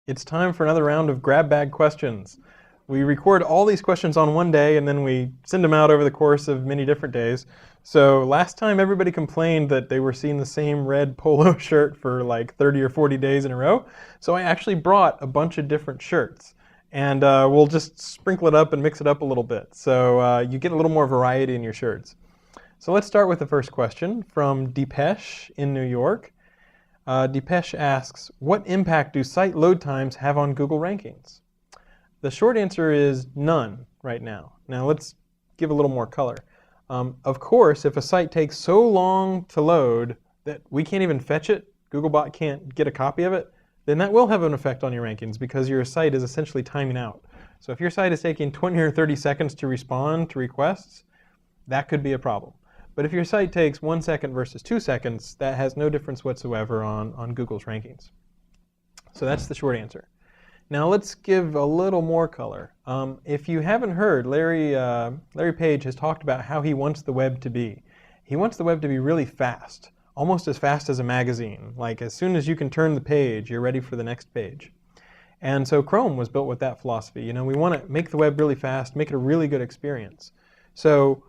It's time for another round of grab bag questions. We record all these questions on one day and then we send them out over the course of many different days. So last time everybody complained that they were seeing the same red polo shirt for like 30 or 40 days in a row. So I actually brought a bunch of different shirts. And we'll just sprinkle it up and mix it up a little bit. So you get a little more variety in your shirts. So let's start with the first question from Deepesh in New York. Deepesh asks, what impact do site load times have on Google rankings? The short answer is none right now. Now let's give a little more color. Of course, if a site takes so long to load that we can't even fetch it, Googlebot can't get a copy of it, then that will have an effect on your rankings because your site is essentially timing out. So if your site is taking 20 or 30 seconds to respond to requests, that could be a problem. But if your site takes 1 second versus 2 seconds, that has no difference whatsoever on Google's rankings. So that's the short answer. Now let's give a little more color. If you haven't heard, Larry Page has talked about how he wants the web to be. He wants the web to be really fast, almost as fast as a magazine. Like as soon as you can turn the page, you're ready for the next page. And so Chrome was built with that philosophy. You know, we want to make the web really fast, make it a really good experience. So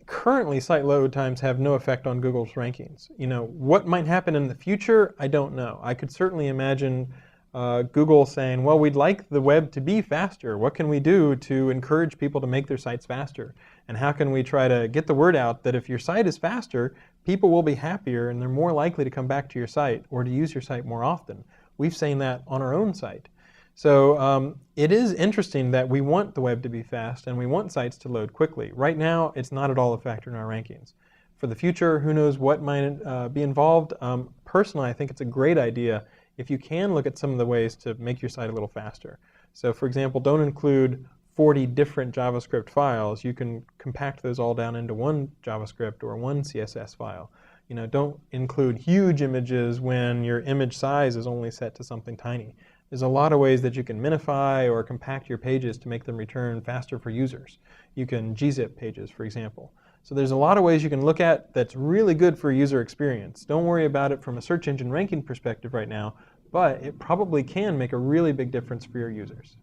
currently, site load times have no effect on Google's rankings. You know, what might happen in the future, I don't know. I could certainly imagine Google saying, well, we'd like the web to be faster. What can we do to encourage people to make their sites faster? And how can we try to get the word out that if your site is faster, people will be happier and they're more likely to come back to your site or to use your site more often? We've seen that on our own site. So it is interesting that we want the web to be fast and we want sites to load quickly. Right now, it's not at all a factor in our rankings. For the future, who knows what might be involved. Personally, I think it's a great idea if you can look at some of the ways to make your site a little faster. So for example, don't include 40 different JavaScript files. You can compact those all down into one JavaScript or one CSS file. You know, don't include huge images when your image size is only set to something tiny. There's a lot of ways that you can minify or compact your pages to make them return faster for users. You can gzip pages, for example. So there's a lot of ways you can look at that's really good for user experience. Don't worry about it from a search engine ranking perspective right now, but it probably can make a really big difference for your users.